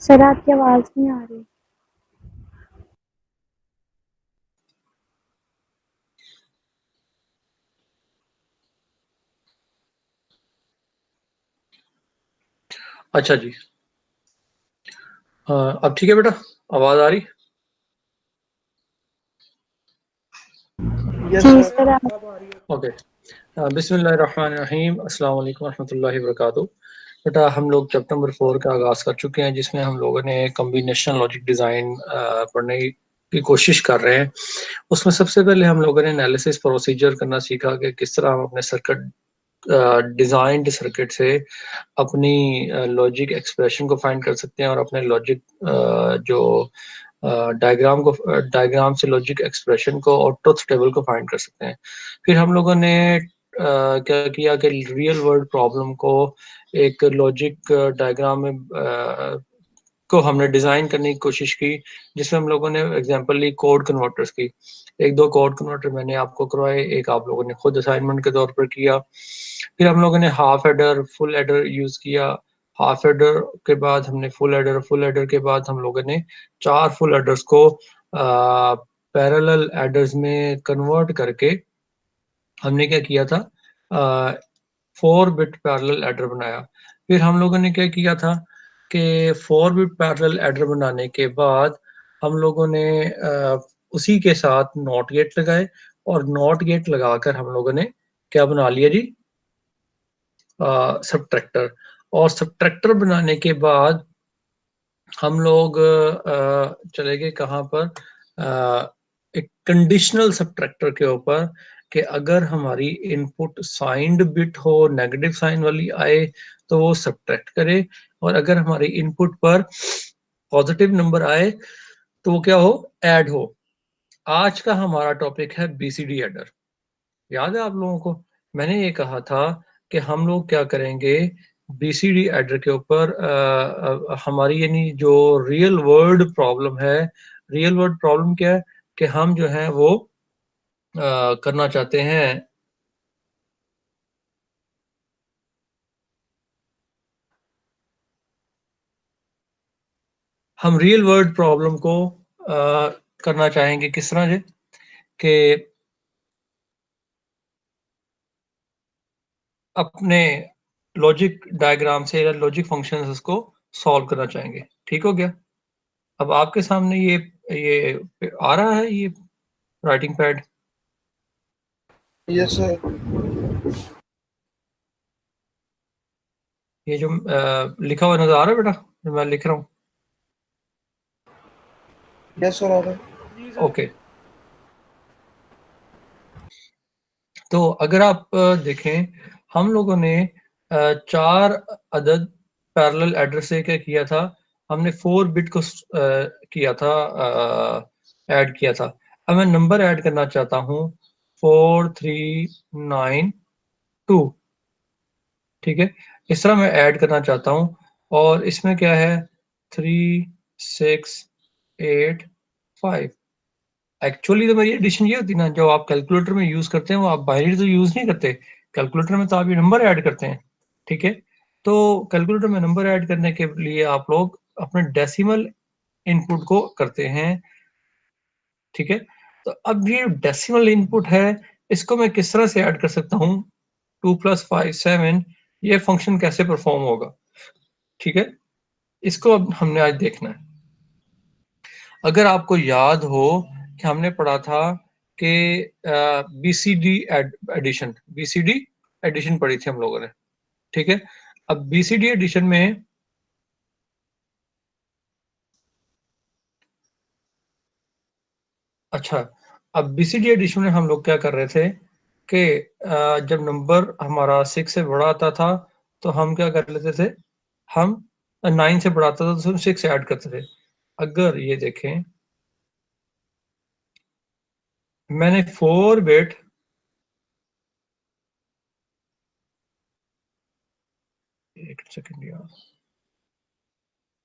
Sir आपकी आवाज़ नहीं आ रही। अच्छा जी। अब ठीक है बेटा, आवाज़ आ रही? यस जी सर। सर आप ओके। बिस्मिल्लाहिर्रहमानिर्रहीम, अस्सलाम वालेकुम रहमतुल्लाहि व बरकातुहू। बेटा हम लोग चैप्टर नंबर 4 का आगाज़ कर चुके हैं, जिसमें हम लोगों ने कॉम्बिनेशनल लॉजिक डिज़ाइन पढ़ने की कोशिश कर रहे हैं। उसमें सबसे पहले हम लोगों ने एनालिसिस प्रोसीजर करना सीखा कि किस तरह हम अपने सर्किट डिज़ाइंड सर्किट से अपनी लॉजिक एक्सप्रेशन को फाइंड कर सकते हैं और अपने लॉजिक जो डायग्राम से लॉजिक एक्सप्रेशन को और ट्रुथ टेबल को फाइंड कर सकते हैं। फिर हम लोगों ने क्या किया कि रियल वर्ल्ड प्रॉब्लम को एक लॉजिक डायग्राम में को हमने डिज़ाइन करने की कोशिश की, जिसमें हम लोगों ने एग्जांपल ली कोड कन्वर्टर्स की। एक दो कोड कन्वर्टर मैंने आपको करवाए, एक आप लोगों ने खुद असाइनमेंट के तौर पर किया। फिर हम लोगों ने half adder full adder use किया। हाफ एडर के बाद हमने फुल एडर के बाद हम लोगों ने 4 फुल एडर्स को पैरेलल एडर्स में कन्वर्ट करके हमने क्या किया था, 4 बिट पैरेलल एडर बनाया। फिर हम लोगों ने क्या किया था कि 4 बिट पैरेलल एडर बनाने के बाद हम लोगों ने उसी के साथ नॉट गेट लगाए, और नॉट गेट लगाकर हम लोगों ने क्या बना लिया जी, सबट्रैक्टर। और सबट्रैक्टर बनाने के बाद हम लोग चले गए कहाँ पर, एक कंडीशनल सबट्रैक्टर के ऊपर, कि अगर हमारी इनपुट साइंड बिट हो, नेगेटिव साइन वाली आए, तो वो सबट्रैक्ट करे, और अगर हमारी इनपुट पर पॉजिटिव नंबर आए तो वो क्या हो, ऐड हो। आज का हमारा टॉपिक है बीसीडी एडर। याद है आप लोगों को, मैंने ये कहा था कि हम लोग क्या करेंगे, बीसीडी एडर के ऊपर हमारी यानी जो रियल वर्ल्ड प्रॉब्लम है, रियल वर्ल्ड प्रॉब्लम क्या है कि हम जो है वो करना चाहते हैं, हम रियल वर्ल्ड प्रॉब्लम को करना चाहेंगे किस तरह से कि अपने लॉजिक डायग्राम से या लॉजिक फंक्शन उसको सॉल्व करना चाहेंगे। ठीक हो गया? अब आपके सामने ये आ रहा है, ये राइटिंग पैड, यस सर। ये जो लिखा हुआ नजर आ रहा है बेटा, जो मैं लिख रहा हूँ? यस सर आ रहा है। ओके। तो अगर आप देखें, हम लोगों ने 4 अदद पैरेलल एड्रेस से क्या किया था, हमने 4 बिट को किया था, ऐड किया था। अब मैं नंबर ऐड करना चाहता हूँ 4392। ठीक है, इस तरह मैं ऐड करना चाहता हूँ, और इसमें क्या है, 3685। एक्चुअली तो मेरी एडिशन ये होती ना, जो आप कैलकुलेटर में यूज करते हैं वो आप बाइनरी तो यूज नहीं करते। कैलकुलेटर में तो आप ये नंबर ऐड करते हैं। ठीक है, तो कैलकुलेटर में नंबर ऐड करने के लिए आप लोग अपने डेसिमल इनपुट को करते हैं। ठीक है, तो अब ये डेसिमल इनपुट है, इसको मैं किस तरह से ऐड कर सकता हूँ, 2+5 7, ये फंक्शन कैसे परफॉर्म होगा। ठीक है, इसको अब हमने आज देखना है। अगर आपको याद हो कि हमने पढ़ा था कि बीसीडी एडिशन, बीसीडी एडिशन पढ़ी थी हम लोगों ने। ठीक है, अब बीसीडी एडिशन में, अच्छा, अब बीसीडी एडिशन में हम लोग क्या कर रहे थे कि जब नंबर हमारा 6 से बड़ा आता था तो हम क्या कर लेते थे, हम 9 से बड़ा आता था तो हम 6 ऐड करते थे। अगर ये देखें, मैंने 4 बिट, एक सेकंड यार,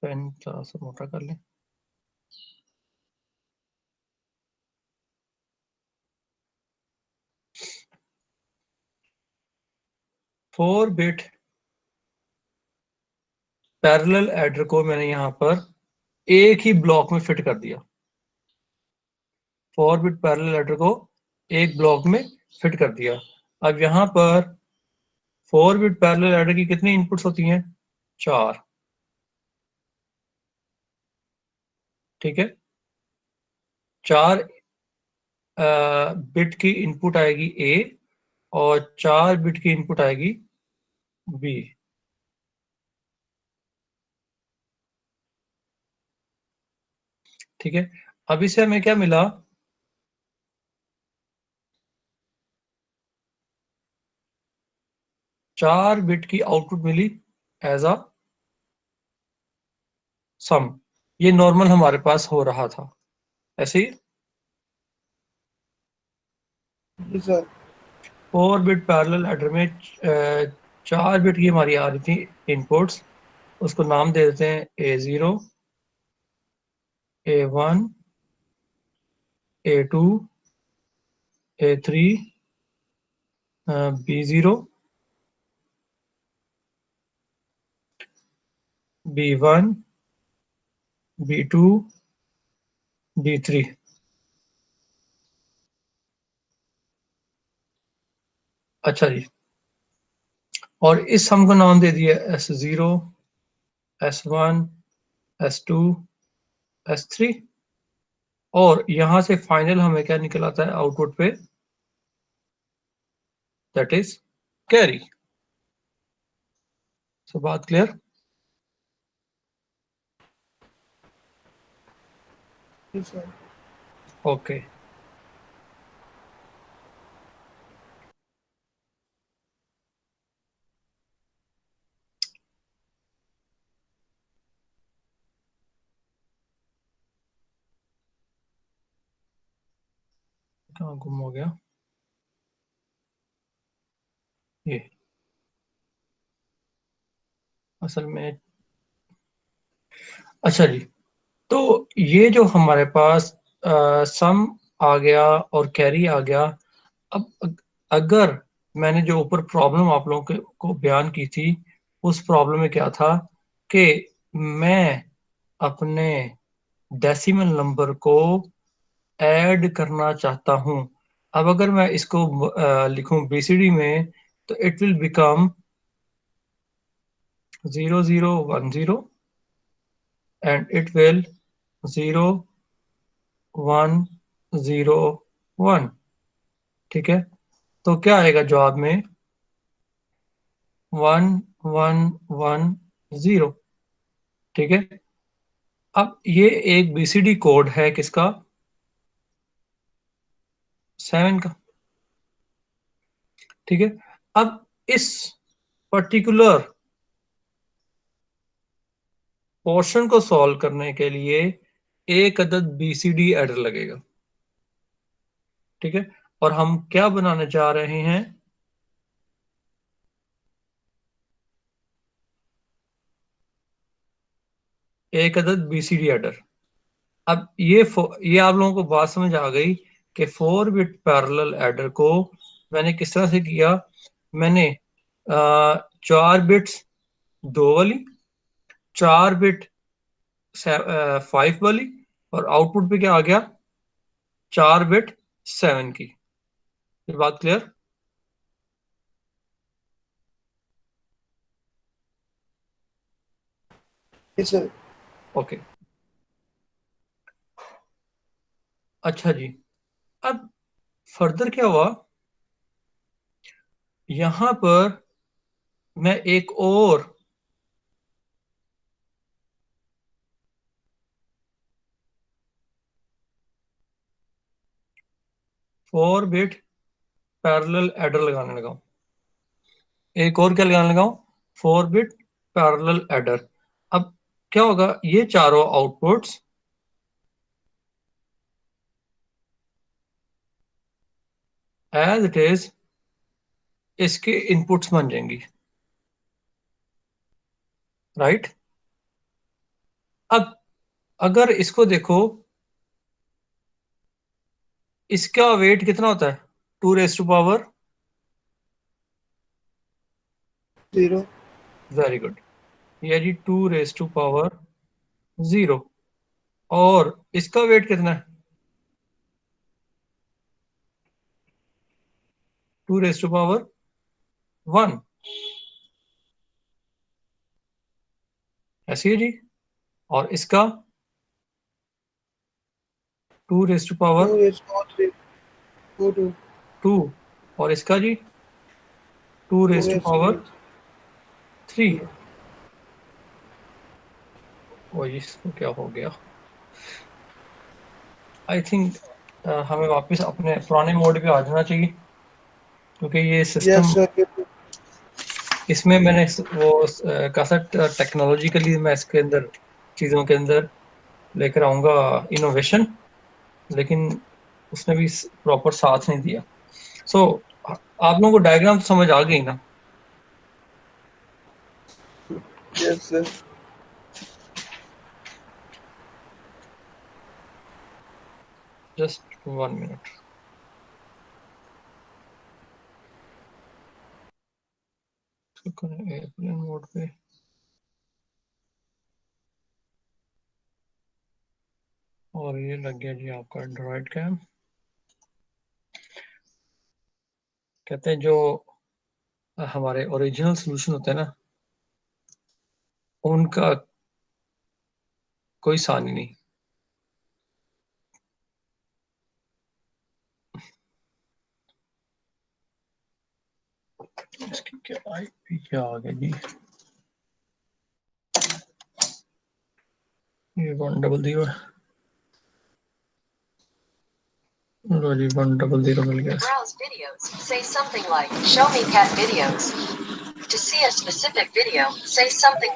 पेन थोड़ा सा मोटा कर लें। 4 बिट पैरेलल एडर को मैंने यहाँ पर एक ही ब्लॉक में फिट कर दिया। 4 बिट पैरेलल एडर को एक ब्लॉक में फिट कर दिया। अब यहाँ पर 4 बिट पैरेलल एडर की कितनी इनपुट्स होती हैं? 4। ठीक है, 4 बिट की इनपुट आएगी ए और 4 बिट की इनपुट आएगी बी। ठीक है, अब इसे हमें क्या मिला? 4 बिट की आउटपुट मिली एज अ सम। ये नॉर्मल हमारे पास हो रहा था ऐसे ही। जी सर। 4 बिट पैरेलल एडर में 4 बिट की हमारी आ रही थी इनपुट्स, उसको नाम दे देते हैं A0, A1, A2, A3, B0, B1, B2, B3। अच्छा जी, और इस सम को नाम दे दिया S0, S1, S2, S3, और यहां से फाइनल हमें क्या निकल आता है आउटपुट पे? That is carry. सो बात क्लियर? जी सर। ओके। कहाँ गुम हो गया ये? असल में अच्छा जी, तो ये जो हमारे पास सम आ गया और कैरी आ गया। अब अगर मैंने जो ऊपर प्रॉब्लम आप लोगों को बयान की थी, उस प्रॉब्लम में क्या था कि मैं अपने डेसिमल नंबर को ऐड करना चाहता हूं। अब अगर मैं इसको लिखूं बीसीडी में, तो it will become 0010 and it will 0101। ठीक है, तो क्या आएगा जवाब में? 1110। ठीक है, अब ये एक बीसीडी कोड है किसका? 7 का। ठीक है, अब इस पर्टिकुलर पोर्शन को सॉल्व करने के लिए एक अदद बीसीडी एडर लगेगा। ठीक है, और हम क्या बनाने जा रहे हैं? एक अदद बीसीडी एडर। अब ये आप लोगों को बात समझ आ गई कि 4 बिट पैरेलल एडर को मैंने किस तरह से किया। मैंने 4 बिट्स 2 वाली, 4 बिट 5 वाली, और आउटपुट पे क्या आ गया? 4 बिट 7 की। ये बात क्लियर? जी सर। ओके। अच्छा जी, अब फर्दर क्या हुआ? यहां पर मैं एक और 4 बिट पैरेलल एडर लगाने लगा हूं। एक और क्या लगाने लगा हूं? 4 बिट पैरेलल एडर। अब क्या होगा? ये चारों आउटपुट्स एज इट इज इसके इनपुट्स बन जाएंगी। राइट? अब अगर इसको देखो, इसका वेट कितना होता है? 2 raise to power 0। Very good. ये जी 2 रेज टू पावर 0 और इसका वेट कितना है 2 रेज टू पावर 1 ऐसी है जी और इसका 2 raise to power 2 is not 3. 2 2 2 और इसका जी 2 2 रेज टू is पावर 3 3. और इसको क्या हो गया आई थिंक हमें वापस अपने पुराने मोड पे आ जाना चाहिए क्योंकि ये Yes, सिस्टम sir. इसमें मैंने वो कासट टेक्नोलॉजिकली मैं इसके अंदर चीज़ों के अंदर लेकर आऊंगा इनोवेशन लेकिन उसने भी प्रॉपर साथ नहीं दिया सो आप लोगों को डायग्राम तो समझ आ गई ना Yes, sir. Just 1 minute airplane mode पे और ये लग गया जी आपका एंड्रॉइड कैम कहते हैं जो हमारे ओरिजिनल सोल्यूशन होते हैं ना उनका कोई सानी नहीं इसकी क्या आईपी क्या आ गया जी ये 100 है लो जी 100 मिल गया Browse videos. Say something like, show me cat videos. To see a specific video, say something.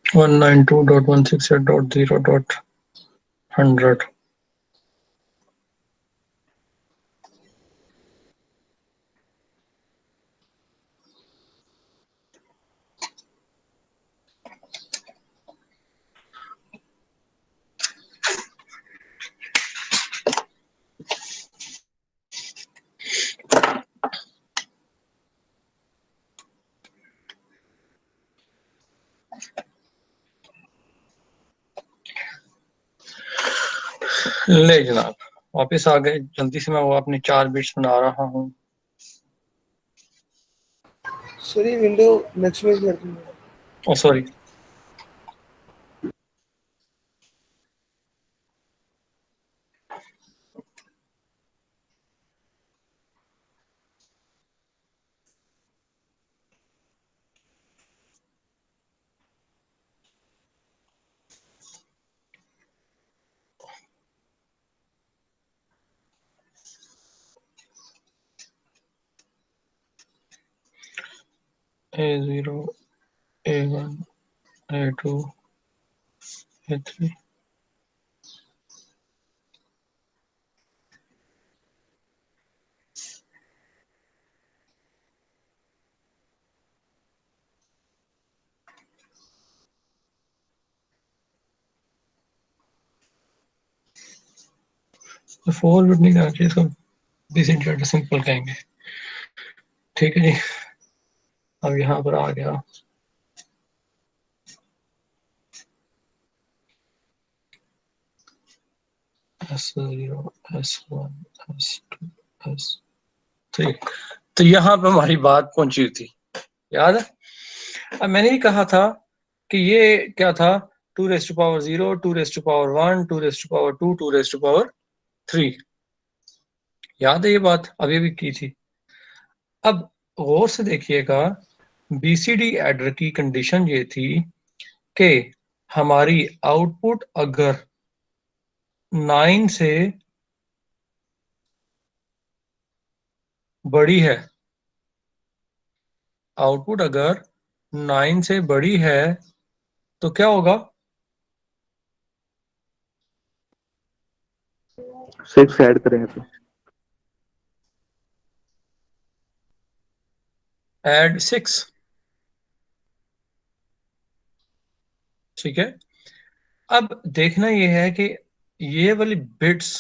192.168.0.100 ले जनाब वापस आ गए जल्दी से मैं वो अपनी 4 बिट्स बना रहा हूँ Sir, ये window maximize कर दूंगा. ओ sorry A0 A1 A2 A3 4 bit नहीं करना चाहिए इसको डिसेंट सिंपल कहेंगे ठीक है जी अब यहाँ पर आ गया S0 S1 S2 S3 तो यहाँ पे हमारी बात पहुंची थी याद है अब मैंने ही कहा था कि ये क्या था 2 raise to power 0 2 raise to power 1 2 raise to power 2 2 raise to power 3 याद है ये बात अभी भी की थी अब गौर से देखिएगा बीसीडी एडर की कंडीशन ये थी कि हमारी आउटपुट अगर 9 से बड़ी है आउटपुट अगर 9 से बड़ी है तो क्या होगा 6 ऐड करेंगे तो एड 6 ठीक है अब देखना ये है कि ये वाली बिट्स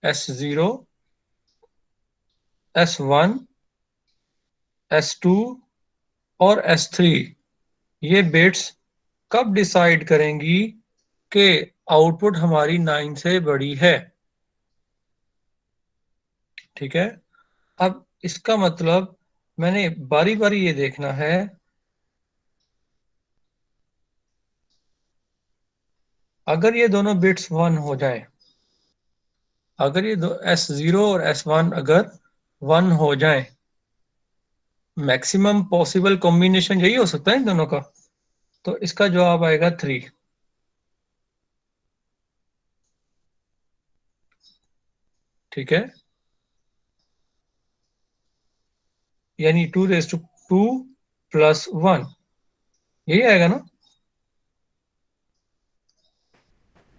S0 S1 S2 और S3 ये बिट्स कब डिसाइड करेंगी कि आउटपुट हमारी 9 से बड़ी है? ठीक है, अब इसका मतलब मैंने बारी बारी ये देखना है, अगर ये दोनों बिट्स 1 हो जाएं, अगर ये दो S0 और S1 अगर 1 हो जाएं, मैक्सिमम पॉसिबल कॉम्बिनेशन यही हो सकता है इन दोनों का, तो इसका जवाब आएगा 3। ठीक है, यानी 2 + 1 यही आएगा ना?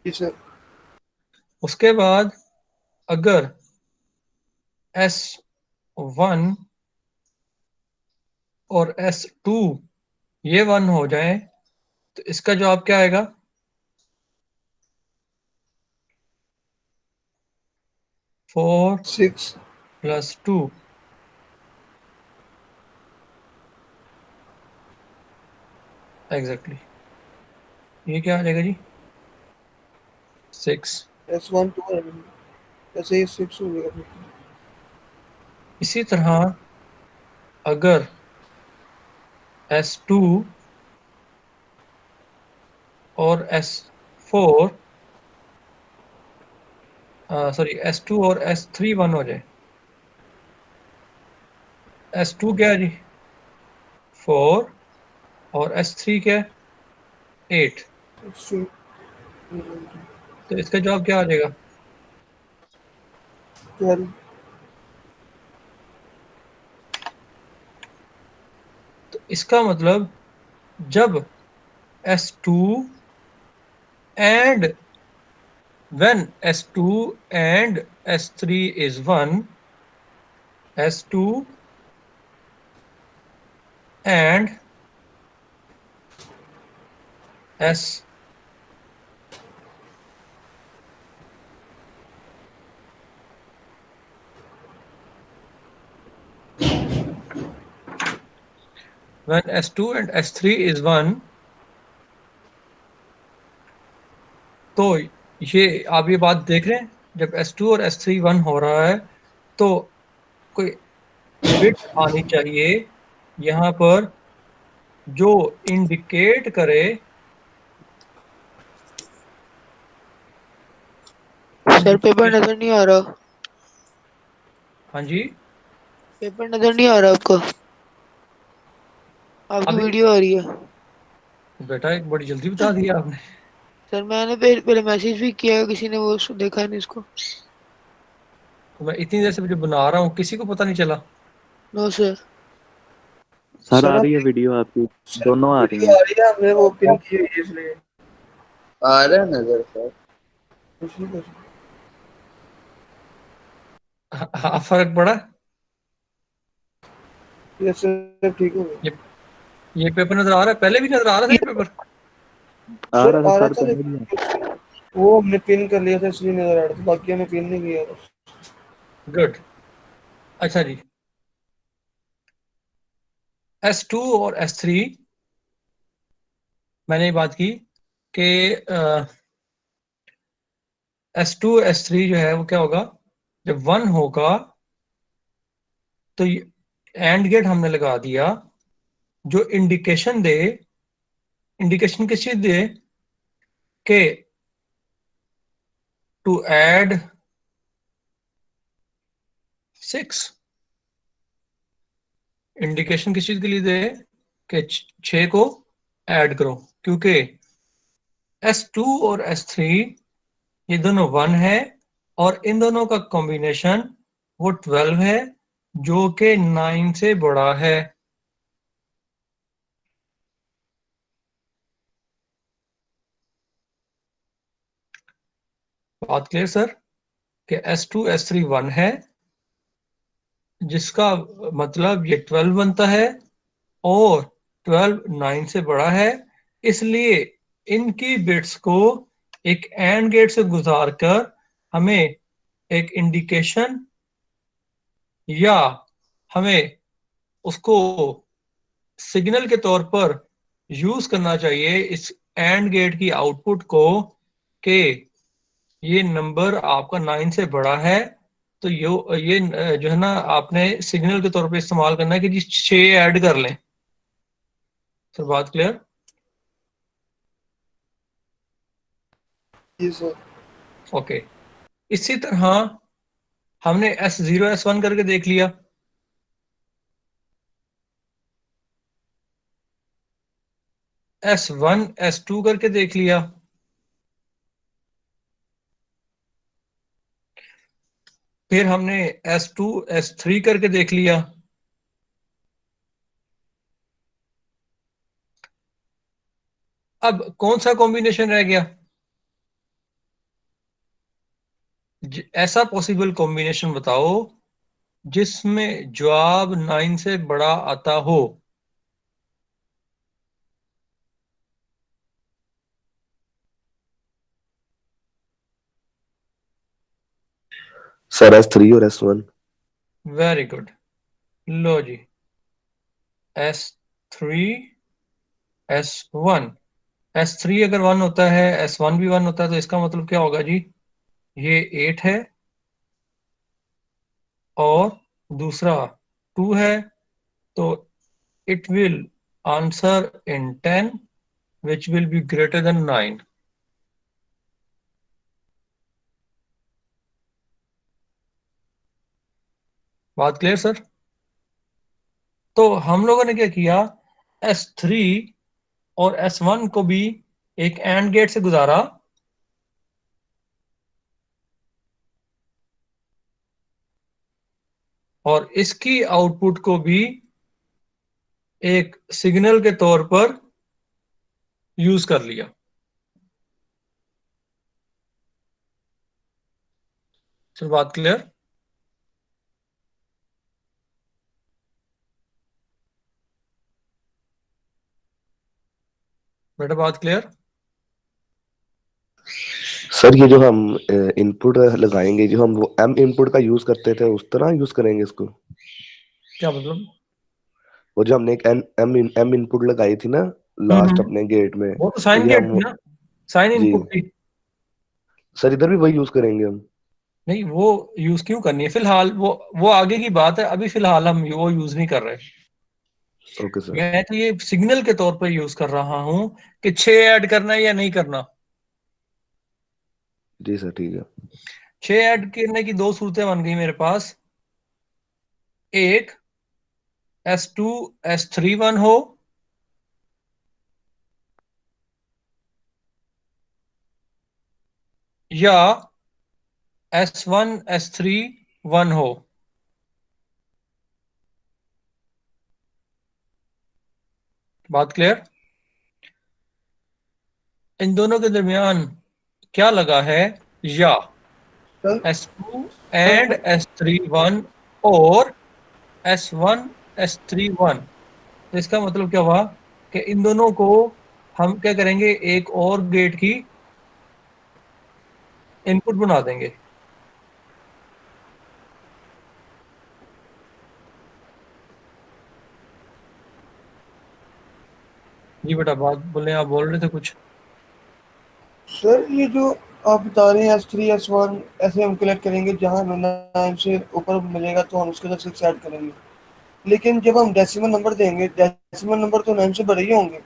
जी सर। उसके बाद अगर S1 और S2 ये 1 हो जाए तो इसका जवाब क्या आएगा? 4 6 + 2 एग्जैक्टली, ये क्या आ जाएगा जी? 6। S1 2 है, ऐसे ही 6 हो गया। इसी तरह अगर S2 और S4 सॉरी S2 और S3 1 हो जाए, S2 क्या है जी? 4 और S3 क्या है? 8। S2 तो इसका जवाब क्या आ जाएगा? 12। तो इसका मतलब जब S2 and when S2 and S3 is 1, S2 and S when S2 and S3 is 1, तो ये आप ये बात देख रहे हैं, जब S2 और S3 1 हो रहा है तो कोई बिट आनी चाहिए यहाँ पर जो इंडिकेट करे, सर पेपर नजर नहीं आ रहा। हाँ जी, पेपर नजर नहीं आ रहा आपका? आपकी अभी वीडियो आ रही है। बेटा एक बड़ी जल्दी बता दिया आपने। सर मैंने पहले मैसेज भी किया है, किसी ने वो देखा नहीं इसको। तो मैं इतनी देर से जो बना रहा हूँ किसी को पता नहीं चला? No sir. सर सर आ हम रही है वीडियो आपकी, सर दोनों आ रही वीडियो हैं। आ रही है, हमने वो पिन की हुई है इसलिए आ रहा है नजर सर। कुछ नहीं कर हाँ, फर्क पड़ा? सकते। ये सर ठीक हो गया। ये पेपर नजर आ रहा है? पहले भी नजर आ रहा था ये पेपर? आ सर रहा आ था रहा सर, था पहले भी। लेकिन वो हमने पिन कर लिया था इसलिए नजर आ रहा था, बाकी हमने पिन नहीं किया था। गुड। अच्छा जी, S2 और S3 मैंने ये बात की कि S2 S3 जो है वो क्या होगा, जब 1 होगा तो एंड गेट हमने लगा दिया जो इंडिकेशन दे, इंडिकेशन किस चीज दे कि टू ऐड 6, इंडिकेशन किस चीज के लिए दे कि 6 को ऐड करो, क्योंकि S2 और S3 ये दोनों 1 है और इन दोनों का कॉम्बिनेशन वो 12 है जो कि 9 से बड़ा है। बात क्लियर सर? कि S2 S3 1 है जिसका मतलब ये 12 बनता है और 12 9 से बड़ा है, इसलिए इनकी बिट्स को एक एंड गेट से गुजार कर हमें एक इंडिकेशन या हमें उसको सिग्नल के तौर पर यूज करना चाहिए इस एंड गेट की आउटपुट को कि ये नंबर आपका 9 से बड़ा है, तो ये जो है ना आपने सिग्नल के तौर पे इस्तेमाल करना है कि जी 6 ऐड कर लें। सर बात क्लियर? जी सर। ओके। इसी तरह हमने S0 S1 करके देख लिया। S1 S2 करके देख लिया। फिर हमने S2 S3 करके देख लिया। अब कौन सा कॉम्बिनेशन रह गया? ऐसा पॉसिबल कॉम्बिनेशन बताओ जिसमें जवाब 9 से बड़ा आता हो। सर S3 और S1। Very good. लो जी, S3 S1। S3 अगर 1 होता है, S1 भी 1 होता है, तो इसका मतलब क्या होगा जी? ये 8 है और दूसरा 2 है, तो it will answer in 10 which will be greater than 9। बात क्लियर सर? तो हम लोगों ने क्या किया, S3 और S1 को भी एक एंड गेट से गुजारा, और इसकी आउटपुट को भी एक सिग्नल के तौर पर यूज कर लिया। सर बात क्लियर? बेटा बात क्लियर? सर ये जो हम इनपुट लगाएंगे, जो हम वो M इनपुट का यूज करते थे उस तरह यूज करेंगे इसको? क्या मतलब? वो जो हमने एक M इनपुट लगाई थी ना लास्ट अपने गेट में, वो तो तो साइन ये गेट थी हम। ना, साइन जी इनपुट थी। सर, इधर भी वही यूज करेंगे हम? नहीं, वो यूज क्यों करनी है फिलहाल? वो आगे की बात है, अभी फिलहाल हम वो यूज नहीं कर रहे। Okay sir. मैं तो ये सिग्नल के तौर पर यूज कर रहा हूं कि 6 ऐड करना है या नहीं करना। जी सर ठीक है। 6 ऐड करने की दो सूरतें बन गई मेरे पास। एक S2 S3 1 हो, या S1 S3 1 हो। बात क्लियर? इन दोनों के दरमियान क्या लगा है? या सर S2 एंड S3 1 और S1 S3 1। तो इसका मतलब क्या हुआ कि इन दोनों को हम क्या करेंगे, एक और गेट की इनपुट बना देंगे। जी बेटा बात बोले, आप बोल रहे थे कुछ। सर ये जो आप बता रहे हैं S3 S1 ऐसे हम कलेक्ट करेंगे, जहाँ हमें 9 से ऊपर मिलेगा तो हम उसके साथ 6 ऐड करेंगे। लेकिन जब हम डेसिमल नंबर देंगे, डेसिमल नंबर तो 9 से बड़े ही होंगे।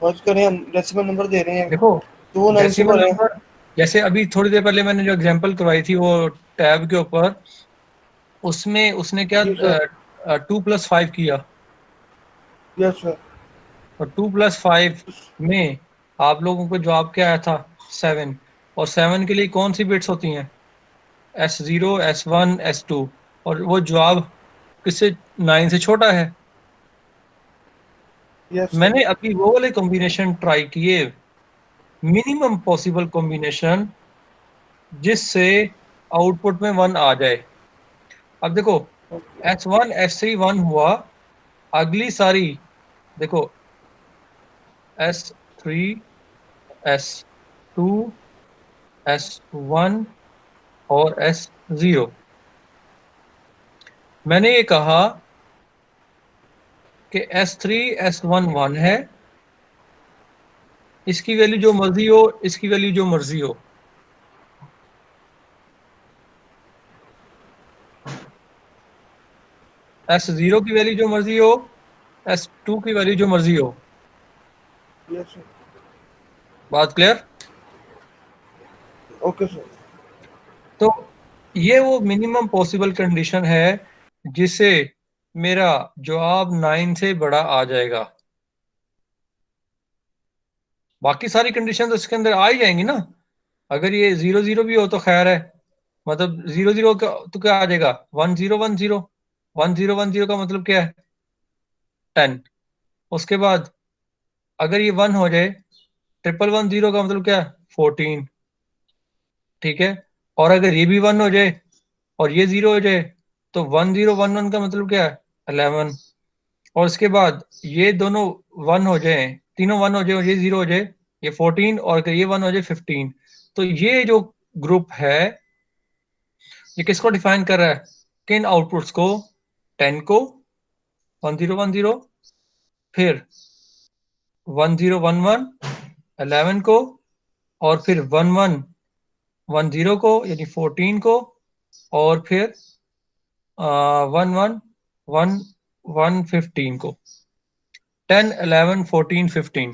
फर्ज करें हम डेसिमल नंबर दे रहे हैं देखो, तो वो 9 से डेसिमल बड़े हैं। नंबर, जैसे अभी थोड़ी देर पहले मैंने जो एग्जांपल करवाई थी वो टैब के ऊपर, उसमें उसने क्या जी सर। 2+5 किया, यस सर। और 2+5 में आप लोगों को जवाब क्या आया था? 7। और 7 के लिए कौन सी बिट्स होती हैं? S0 S1 S2। और वो जवाब किससे? 9 से छोटा है। Yes sir. मैंने अभी वो वाले कॉम्बिनेशन ट्राई किए, मिनिमम पॉसिबल कॉम्बिनेशन जिससे आउटपुट में 1 आ जाए। अब देखो, S1 S3 1 हुआ, अगली सारी देखो, S3 S2 S1 और S0। मैंने ये कहा कि S3 S1 1 है, इसकी वैल्यू जो मर्जी हो, इसकी वैल्यू जो मर्जी हो। S0 की वैल्यू जो मर्जी हो, S2 की वैल्यू जो मर्जी हो। Yes sir. बात क्लियर? Okay sir. तो ये वो मिनिमम पॉसिबल कंडीशन है जिससे मेरा जवाब 9 से बड़ा आ जाएगा। बाकी सारी कंडीशन तो इसके अंदर आ ही जाएंगी ना। अगर ये 0 0 भी हो तो खैर है, मतलब 0 0 का तो क्या आ जाएगा, 1 0 1 0। 1 0 1 0 का मतलब क्या है, 10। उसके बाद अगर ये 1 हो जाए, 1 1 1 0 का मतलब क्या है, 14। ठीक है, और अगर ये भी 1 हो जाए और ये 0 हो जाए तो 1 0 1 1 का मतलब क्या है, 11। और उसके बाद ये दोनों 1 हो जाए, तीनों 1 हो जाए और ये 0 हो जाए, ये 14, और अगर ये 1 हो जाए 15। तो ये जो ग्रुप है ये किसको डिफाइन कर रहा है, किन आउटपुट्स को, 10 को, 1 0 1 0, फिर 1 0 1 1 11 को, और फिर 1 1 1 0 को यानी 14 को, और फिर 1 1 1 1 15 को। 10 11 14 15।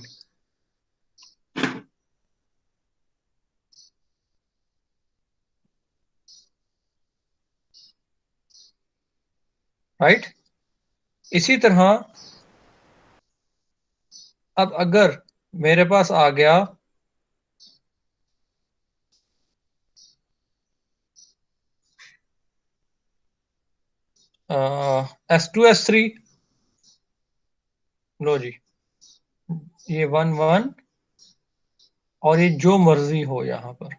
राइट। इसी तरह अब अगर मेरे पास आ गया S2 S3, लो जी, ये 1 1 और ये जो मर्जी हो यहां पर,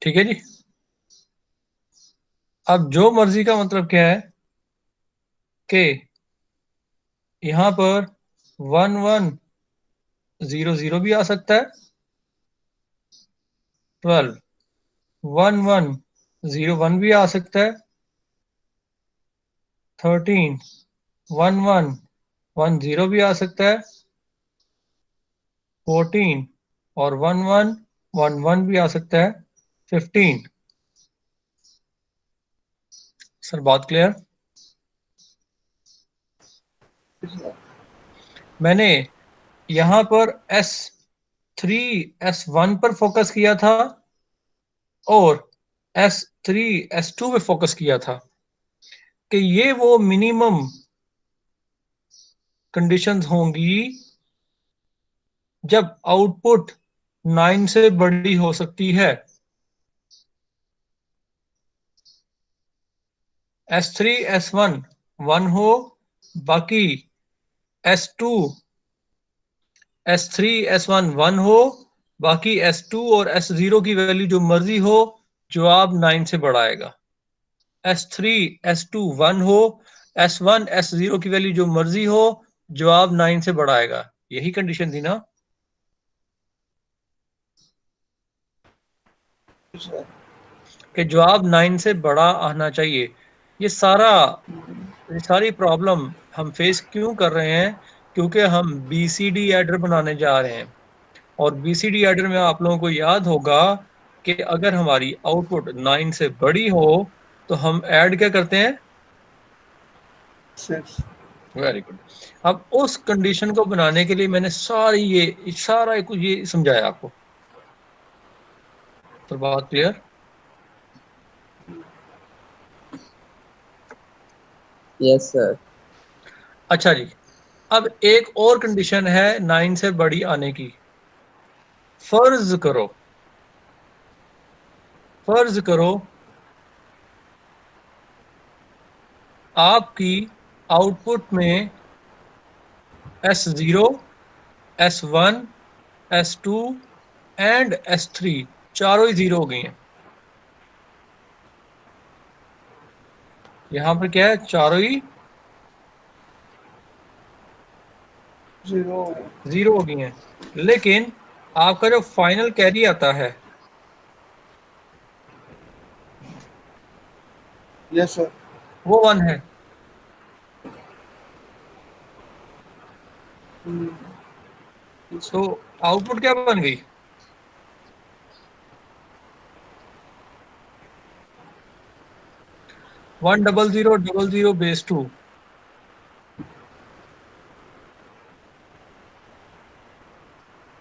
ठीक है जी। अब जो मर्जी का मतलब क्या है कि यहां पर 1 1 0 0 भी आ सकता है, 12 1 1 0 1 भी आ सकता है, 13 1 1 1 0 भी आ सकता है, 14 और 1 1 1 1 भी आ सकता है, 15। सर बात क्लियर? मैंने यहां पर S3 S1 पर फोकस किया था और S3 S2 पे फोकस किया था कि ये वो मिनिमम कंडीशंस होंगी जब आउटपुट 9 से बड़ी हो सकती है। S3 S1 1 हो, बाकी S2 S3 S1 1 हो, बाकी S2 और S0 की वैल्यू जो मर्जी हो, जवाब 9 से बड़ा आएगा। S3 S2 1 हो, S1 S0 की वैल्यू जो मर्जी हो, जवाब 9 से बड़ा आएगा। यही कंडीशन थी ना? कि जवाब 9 से बड़ा आना चाहिए। ये सारी प्रॉब्लम हम फेस क्यों कर रहे हैं, क्योंकि हम BCD एडर बनाने जा रहे हैं। और BCD एडर में आप लोगों को याद होगा कि अगर हमारी आउटपुट 9 से बड़ी हो तो हम ऐड क्या करते हैं, 6। Very good. अब उस कंडीशन को बनाने के लिए मैंने सारा कुछ ये समझाया आपको। तो बात क्लियर? Yes sir. अच्छा जी, अब एक और कंडीशन है 9 से बड़ी आने की। फर्ज करो आपकी आउटपुट में S0 S1 S2 and S3 चारों ही 0 हो गई हैं। यहां पर क्या है, चारों ही 0 0 हो गई हैं। लेकिन आपका जो फाइनल कैरी आता है यस सर। वो 1 है। तो आउटपुट क्या बन गई? 10000 बेस 2।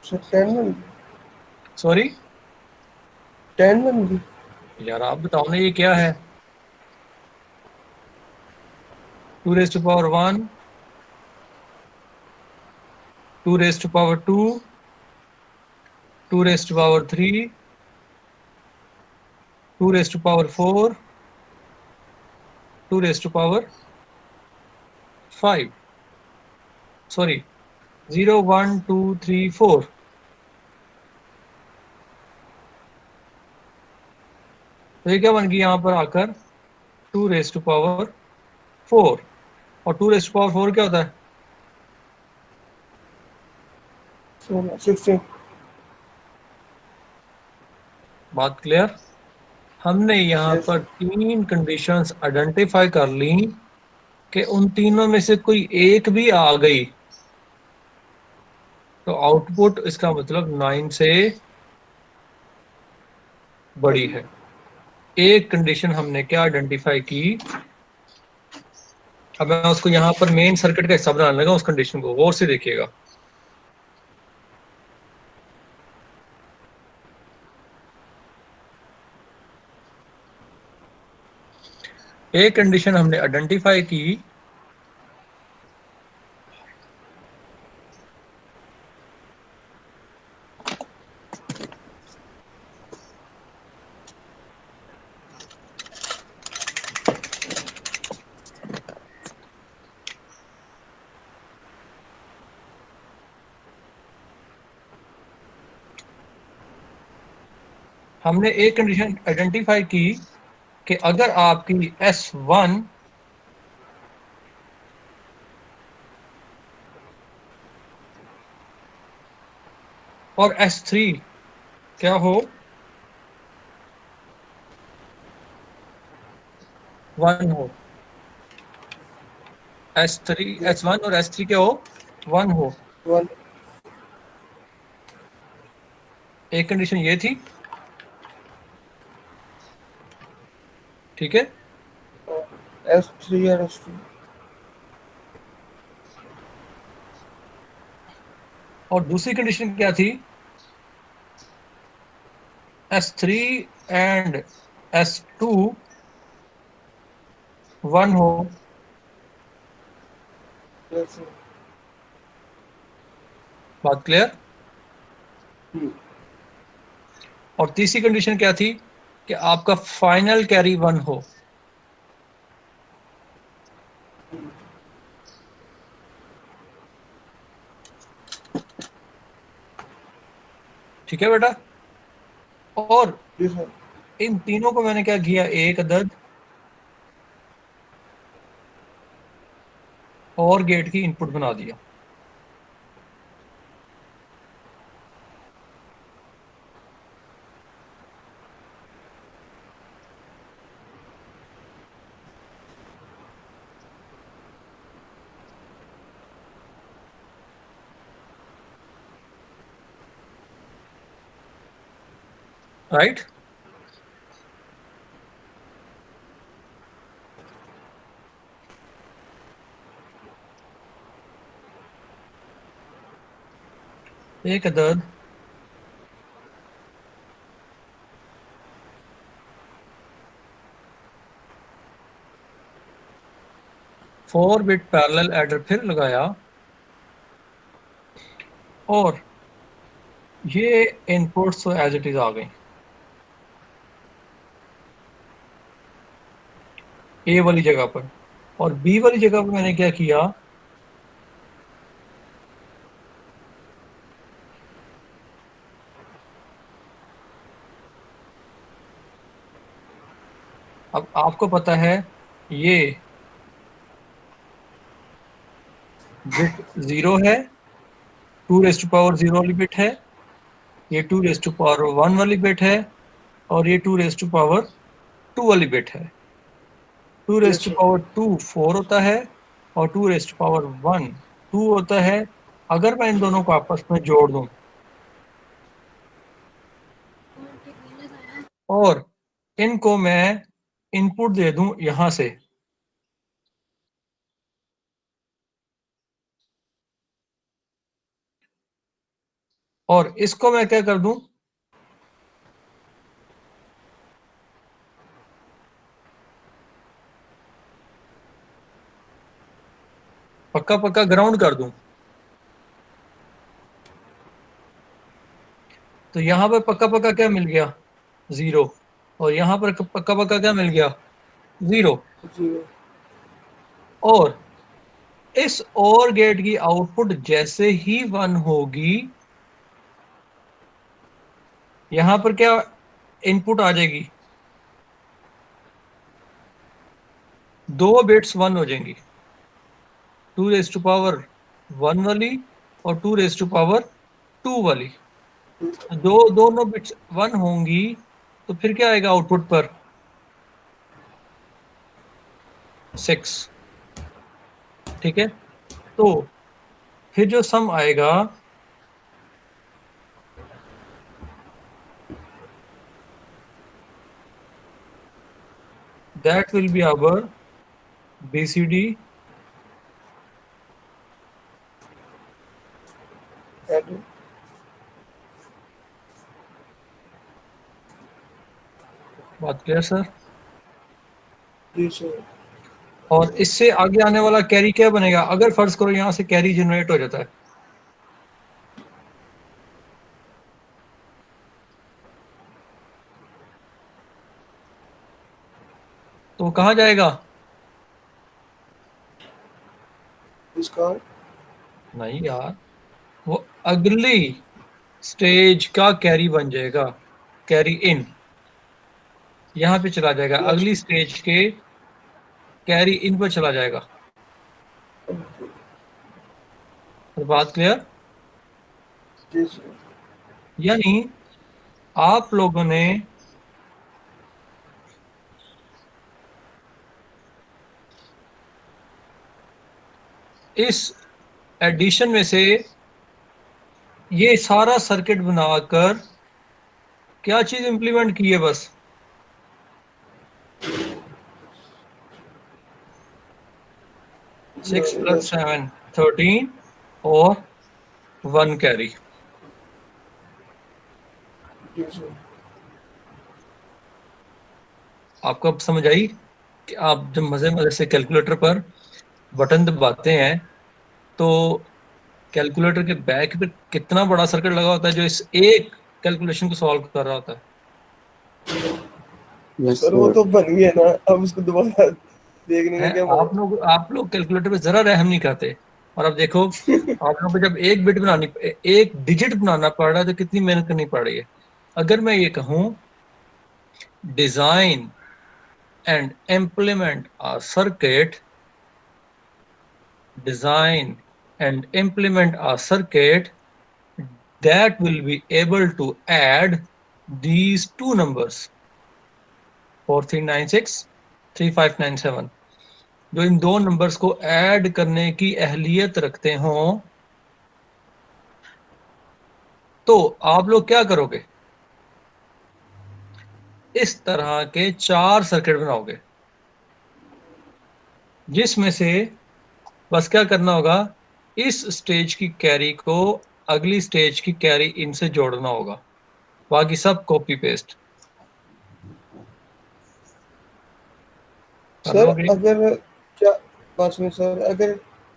सर 10 बन गई, सॉरी 10 बन गई। यार, आप बताओ ना ये क्या है? 2 raised to power 1, 2 raised to power 2, 2 raised to power 3, 2 raised to power 4, 2 raised to power 5। Sorry 0 1 2 3 4। तो ये क्या बन गई यहाँ पर आकर? 2 raised to power 4। और 2 raised to power 4 क्या होता है? 16। बात क्लियर? हमने यहाँ Yes, पर 3 कंडीशंस आइडेंटिफाई कर ली कि उन तीनों में से कोई एक भी आ गई तो आउटपुट इसका मतलब 9 से बड़ी है। एक कंडीशन हमने क्या आइडेंटिफाई की? अब मैं उसको यहाँ पर मेन सर्किट का हिस्सा बनाने लगा, उस कंडीशन को गौर से देखिएगा। एक कंडीशन हमने आइडेंटिफाई की हमने एक कंडीशन आइडेंटिफाई की कि अगर आपकी S1 और S3 क्या हो? 1 हो। S1 और S3 क्या हो? 1 हो। 1 एक कंडीशन ये थी, ठीक है। S3 और S2। और दूसरी कंडीशन क्या थी? S3 एंड S2 1 हो। Yes, sir. बात क्लियर? और तीसरी कंडीशन क्या थी कि आपका फाइनल कैरी 1 हो। ठीक है बेटा? और Yes, sir. इन तीनों को मैंने क्या किया? एक अदद और गेट की इनपुट बना दिया। राइट? एक अदद फोर बिट पैरेलल एडर फिर लगाया और ये इनपुट्स एज इट इज आ गई। ए वाली जगह पर और बी वाली जगह पर मैंने क्या किया? अब आपको पता है ये बिट 0 है, 2 रेज़ टू पावर 0 वाली बिट है, ये 2 रेज़ टू पावर 1 वाली बिट है और ये 2 रेज़ टू पावर 2 वाली बिट है। 2 raised Yes, to sir. Power 2 4 होता है और 2 रेस्ट टू पावर 1 2 होता है। अगर मैं इन दोनों को आपस में जोड़ दूं और इनको मैं इनपुट दे दूं यहां से, और इसको मैं क्या कर दूं, पक्का पक्का ग्राउंड कर दूं, तो यहां पर पक्का पक्का क्या मिल गया, 0, और यहां पर पक्का पक्का क्या मिल गया, 0। 0. और इस OR गेट की आउटपुट जैसे ही 1 होगी, यहां पर क्या इनपुट आ जाएगी, 2 बिट्स 1 हो जाएंगी, 2 रेज टू पावर 1 वाली और 2 रेज टू पावर 2 वाली। दोनों बिट्स 1 होंगी तो फिर क्या आएगा आउटपुट पर, 6। ठीक है, तो फिर जो सम आएगा that will be our BCD And बात क्लियर सर। yes, sir. और इससे आगे आने वाला कैरी क्या बनेगा, अगर फर्ज करो यहां से कैरी जनरेट हो जाता है तो कहां जाएगा, इसका नहीं यार, वो अगली स्टेज का कैरी बन जाएगा, कैरी इन यहां पे चला जाएगा, yes, अगली स्टेज के कैरी इन पर चला जाएगा। तो बात क्लियर, yes, sir. यानी आप लोगों ने इस एडिशन में से ये सारा सर्किट बनाकर क्या चीज इंप्लीमेंट की है, बस 6 + 7 13 और 1 कैरी। Yes, sir. आपको अब समझ आई कि आप जब मजे मजे से कैलकुलेटर पर बटन दबाते हैं तो कैलकुलेटर के बैक पे कितना बड़ा सर्किट लगा होता है जो इस एक कैलकुलेशन को सॉल्व कर रहा होता है। Yes, सर वो sir. तो बन गया ना, अब उसको दोबारा देखने है, में क्या आप लोग कैलकुलेटर पे जरा रहम नहीं करते। और अब देखो आप लोगों को जब एक बिट बनानी, एक डिजिट बनाना पड़ रहा है तो कितनी मेहनत करनी पड़ रही है। अगर मैं ये कहूं design and implement a circuit, design and implement a circuit that will be able to add these two numbers 4396 3597, जो इन दो नंबर्स को ऐड करने की अहलियत रखते हों, तो आप लोग क्या करोगे, इस तरह के 4 सर्किट बनाओगे जिसमें से बस क्या करना होगा, इस स्टेज की कैरी को अगली स्टेज की कैरी इनसे जोड़ना होगा, बाकी सब कॉपी पेस्ट कर सर लोगे। अगर क्या बात में सर, अगर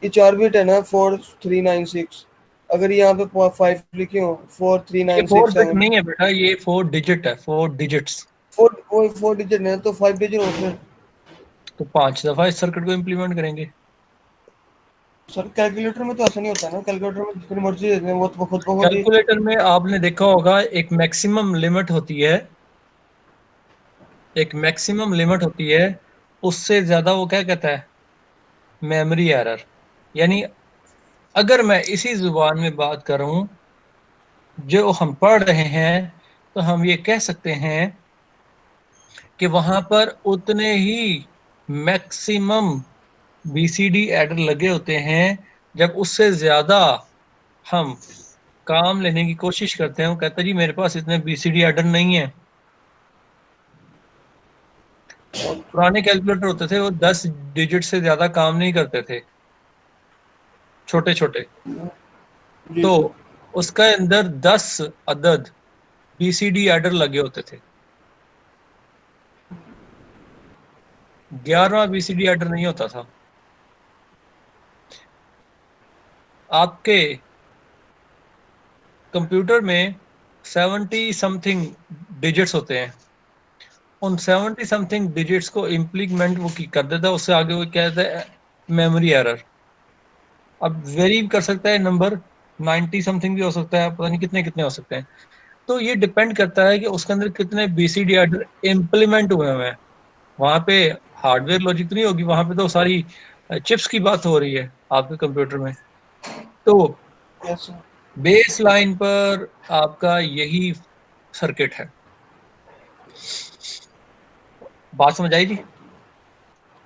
ये 4 बिट है ना 4396, अगर यहाँ पे 5 लिखे हो ये 4 बिट 43967, नहीं है बेटा, ये 4 डिजिट है, 4 डिजिट्स। 4 डिजिट है तो 5 डिजिट हो सर। तो 5 दफा इस सर्किट को इम्प्लीमेंट करेंगे। सर कैलकुलेटर में तो ऐसा नहीं होता ना, कैलकुलेटर में जितनी मर्जी देते हैं वो तो खुद ब खुद ही। कैलकुलेटर में आपने देखा होगा एक मैक्सिमम लिमिट होती है, एक मैक्सिमम लिमिट होती है, उससे ज्यादा वो क्या कहता है, मेमोरी एरर। यानी अगर मैं इसी जुबान में बात करूं जो हम पढ़ रहे हैं तो हम ये कह सकते हैं कि वहां पर उतने ही मैक्सिमम बीसीडी एडर लगे होते हैं जब उससे ज्यादा हम काम लेने की कोशिश करते हैं। वो कहता है जी मेरे पास इतने बीसीडी एडर नहीं है। पुराने कैलकुलेटर होते थे वो 10 डिजिट से ज्यादा काम नहीं करते थे, छोटे छोटे। जी तो सर। उसके अंदर 10 अदद बीसीडी एडर लगे होते थे। 11वां बीसीडी एडर नहीं होता था। आपके कंप्यूटर में 70 समथिंग डिजिट्स होते हैं। उन 70 समथिंग डिजिट्स को इम्प्लीमेंट वो कर देता है, उससे आगे वो कहता है मेमोरी एरर। अब वेरी कर सकता है नंबर, 90 समथिंग भी हो सकता है, पता नहीं कितने कितने हो सकते हैं। तो ये डिपेंड करता है कि उसके अंदर कितने बीसीडी एडर इम्प्लीमेंट हुए हैं। वहां पे हार्डवेयर लॉजिक तो नहीं होगी, वहां पे तो सारी चिप्स की बात हो रही है आपके कंप्यूटर में। तो यस सर। बेस लाइन पर आपका यही सर्किट है। बात समझ आई जी?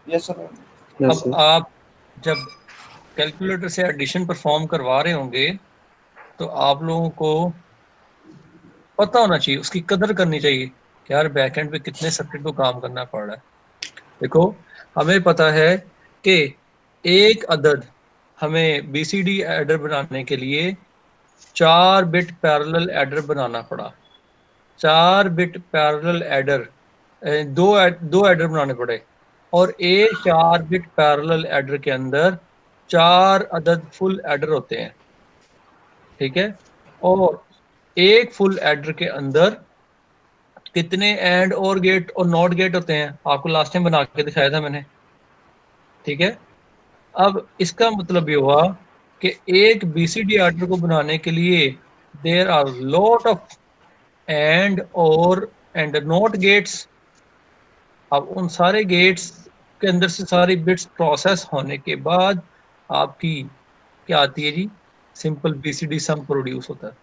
Yes sir. यस अब सर। आप जब कैलकुलेटर से एडिशन परफॉर्म करवा रहे होंगे तो आप लोगों को पता होना चाहिए, उसकी कदर करनी चाहिए कि यार बैकएंड पे कितने सर्किट को काम करना पड़ रहा है। देखो, हमें पता है कि एक अदद हमें बीसीडी एडर बनाने के लिए 4 बिट पैरेलल एडर बनाना पड़ा। 4 बिट पैरेलल एडर, दो एडर बनाने पड़े। और एक 4 बिट पैरेलल एडर के अंदर 4 अदद फुल एडर होते हैं, ठीक है। और एक फुल एडर के अंदर कितने एंड और गेट और नॉट गेट होते हैं, आपको लास्ट टाइम बना के दिखाया था मैंने, ठीक है। अब इसका मतलब ये हुआ कि एक बीसीडी एडर को बनाने के लिए there are lot of and और एंड नॉट गेट्स। अब उन सारे गेट्स के अंदर से सारी बिट्स प्रोसेस होने के बाद आपकी क्या आती है जी, सिंपल बीसीडी सम प्रोड्यूस होता है।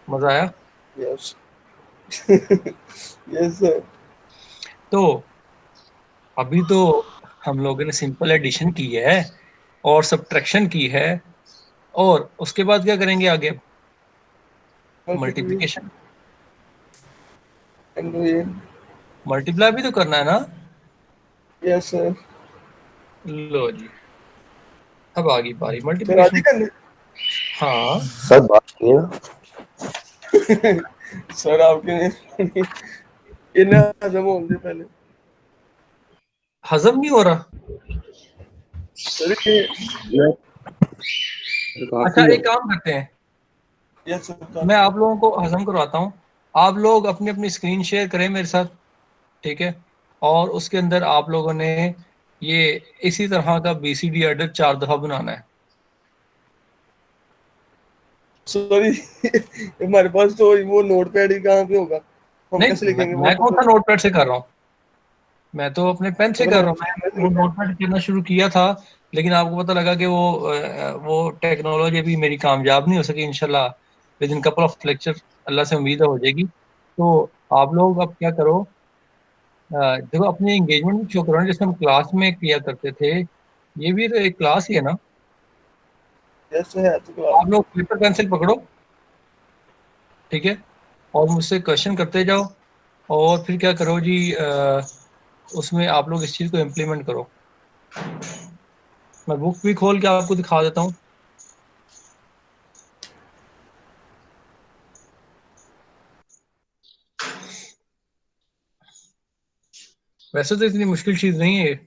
मजा आया? यस। Yes sir. तो अभी तो हम लोगों ने सिंपल एडिशन की है और सब्ट्रैक्शन की है, और उसके बाद क्या करेंगे आगे? मल्टीप्लिकेशन। मल्टीप्लाई भी तो करना है ना? Yes sir. लो जी, अब आ गई बारी सर आज ही मल्टीप्लिकेशन। करने। हाँ, सर बात सुनिए ना। सर आपके इन्हें हजम होने दे पहले। हजम नहीं हो रहा। सर ये अच्छा, काफी है। एक काम करते हैं, यस सर। मैं आप लोगों को हजम करवाता हूँ। आप लोग अपनी अपनी स्क्रीन शेयर करें मेरे साथ, ठीक है। और उसके अंदर आप लोगों ने ये इसी तरह का बीसीडी एडर 4 दफा बनाना है। सॉरी हमारे पास तो वो नोट पैड ही कहाँ पे होगा, हम नहीं, कैसे लिखेंगे वो मैं कौन सा नोटपैड से कर रहा हूँ, मैं तो अपने पेन से सर कर रहा हम हूँ। मैं वो नोटपैड करना शुरू किया था, लेकिन आपको पता लगा कि वो टेक्नोलॉजी अभी मेरी कामयाब नहीं हो सकी। इंशाल्लाह with in couple of lecture अल्लाह से उम्मीद है हो जाएगी। तो आप लोग अब क्या करो, देखो अपनी एंगेजमेंट भी शो करो ना, जैसे हम क्लास में किया करते थे। ये भी तो एक क्लास ही है ना। यस है तो क्लास। आप लोग पेपर पेंसिल पकड़ो, ठीक है, और मुझसे क्वेश्चन करते जाओ। और फिर क्या करो जी, उसमें आप लोग इस चीज़ को इम्प्लीमेंट करो। मैं बुक भी खोल के आपको दिखा देता हूँ। वैसे तो इतनी मुश्किल चीज़ नहीं है।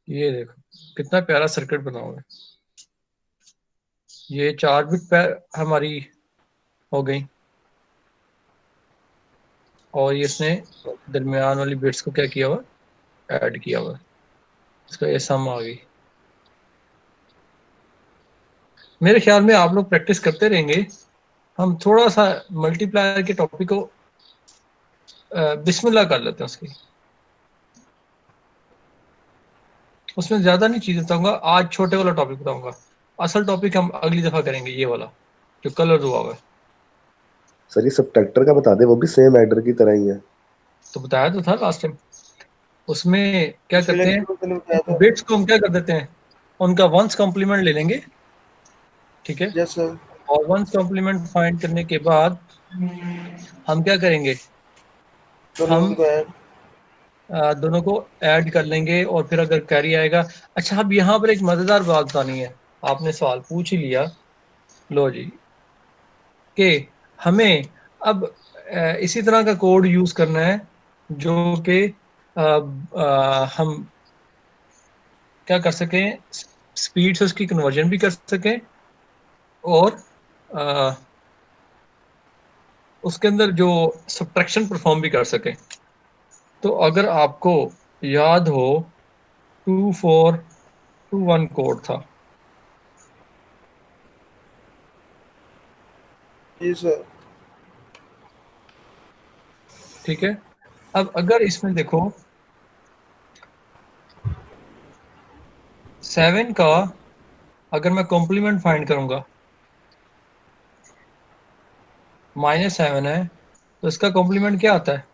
ये देखो कितना प्यारा सर्किट बना हुआ है। ये 4 बिट हमारी हो गई। और ये इसने दरमियान वाली बिट्स को क्या किया हुआ, ऐड किया हुआ। इसका ये सम आ गई। मेरे ख्याल में आप लोग प्रैक्टिस करते रहेंगे। हम थोड़ा सा मल्टीप्लायर के टॉपिक को बिस्मिल्लाह कर लेते हैं उसकी। उसमें ज्यादा नहीं चीजें बताऊंगा, आज छोटे वाला टॉपिक बताऊंगा। असल टॉपिक हम अगली दफा करेंगे, ये वाला जो कलर हुआ हुआ है। सर ये सब्ट्रैक्टर का बता दे, वो भी सेम एडर की तरह ही है। तो बताया तो था लास्ट टाइम। उसमें क्या पिछले करते हैं, लेक्चर में बताया था। बिट्स को हम क्या कर देते हैं, उनका वंस कॉम्प्लीमेंट ले लेंगे, ठीक है। Yes sir. और वंस कॉम्प्लीमेंट फाइंड करने के बाद हम क्या करेंगे, हम दोनों को ऐड। दोनों को ऐड कर लेंगे और फिर अगर कैरी आएगा। अच्छा, अब यहाँ पर एक मजेदार बात बतानी है। आपने सवाल पूछ ही लिया, लो जी, कि हमें अब इसी तरह का कोड यूज करना है जो कि हम क्या कर सकें, स्पीड से उसकी कन्वर्जन भी कर सकें और अ, उसके अंदर जो सब्ट्रैक्शन परफॉर्म भी कर सकें। तो अगर आपको याद हो 2421 कोड था, जी सर। ठीक है। अब अगर इसमें देखो 7 का अगर मैं कॉम्प्लीमेंट फाइंड करूंगा, -7 है तो इसका कॉम्प्लीमेंट क्या आता है,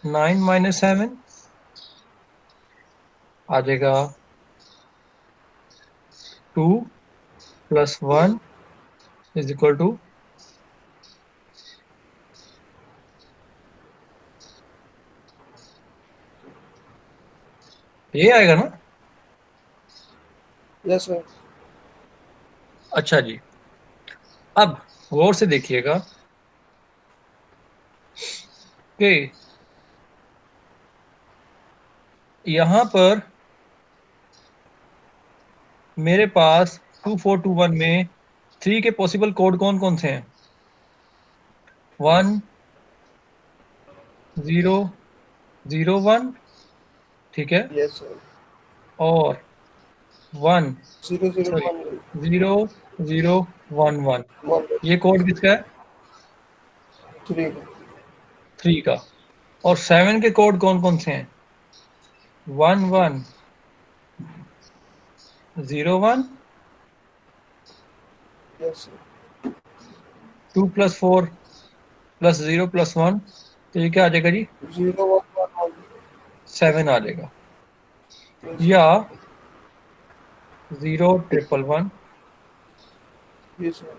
9 - 7 आ जाएगा 2 + 1 = ये आएगा ना। Yes sir. अच्छा जी, अब गौर से देखिएगा कि यहां पर मेरे पास 2421 में 3 के पॉसिबल कोड कौन कौन से हैं, 1 0 0 1, ठीक है, यस सर। और 1 सॉरी 001 0 0 1 1। ये कोड किसका है, 3। 3 का। और 7 के कोड कौन कौन से हैं, 1 1 0 1, यस सर। 2 + 4 + 0 + 1, तो ये क्या आ जाएगा जी, 0111। 7 आ जाएगा। यस या सर। 0 1 1 yes sir.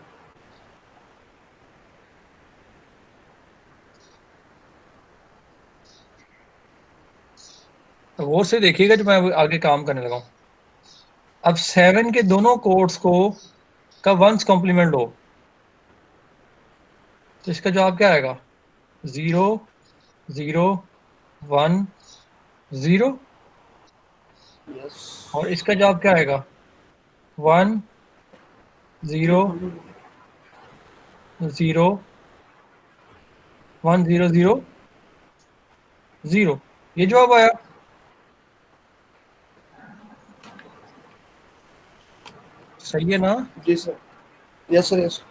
तो वो से देखिएगा जो मैं आगे काम करने लगा हूं। अब 7 के दोनों कोड्स को का वंस कॉम्प्लीमेंट लो, तो इसका जवाब क्या आएगा, 0 0 1 0। यस। और इसका जवाब क्या आएगा, 1 0 0 1 0 0 0। ये जवाब आया। सही है ना। जी सर। Yes sir. यस।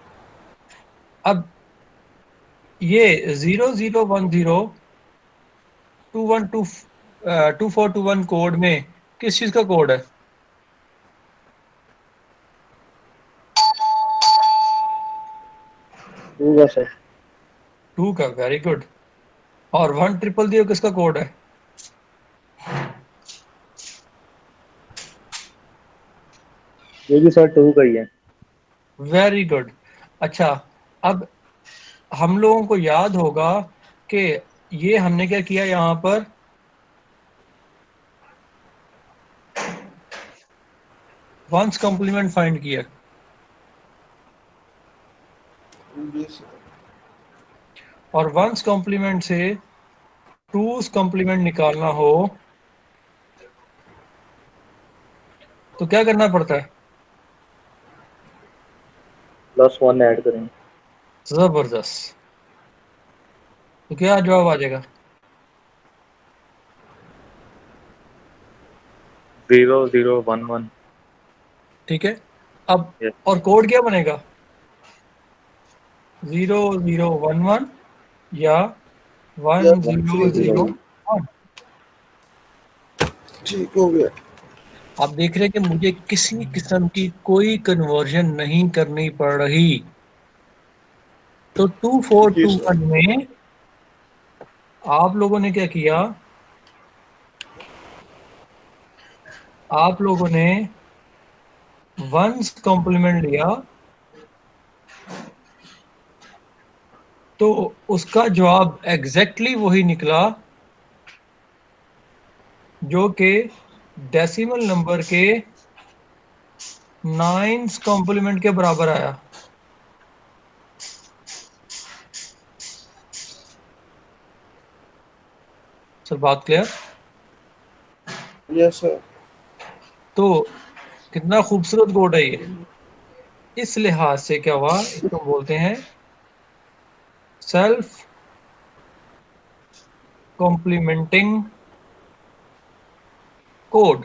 अब ये 0 0 1 0 2 1 2 2 4 2 1 कोड में किस चीज का कोड है, 2 का सर। 2 का, वेरी गुड। और 1 ट्रिपल 0 किसका कोड है, ये भी सर 2 का ही है। Very good. अच्छा, अब हम लोगों को याद होगा कि ये हमने क्या किया, यहाँ पर वंस कॉम्प्लीमेंट फाइंड किया, जी सर। और वंस कॉम्प्लीमेंट से टूस कॉम्प्लीमेंट निकालना हो तो क्या करना पड़ता है, +1 ऐड करेंगे। जबरदस्त। तो क्या जवाब आ जाएगा? 0011। ठीक है, अब Yes. और कोड क्या बनेगा? 0011 या या 1001। ठीक हो गया। आप देख रहे हैं कि मुझे किसी किस्म की कोई कन्वर्जन नहीं करनी पड़ रही। तो जी 2421 सर। में आप लोगों ने क्या किया? आप लोगों ने वंस कॉम्प्लीमेंट लिया, तो उसका जवाब एग्जैक्टली वही निकला जो कि डेसिमल नंबर के 9 कॉम्प्लीमेंट के बराबर आया। सर बात क्लियर? Yes sir. तो कितना खूबसूरत कोड है ये। इस लिहाज से क्या हुआ, इसको बोलते हैं सेल्फ कॉम्प्लीमेंटिंग कोड।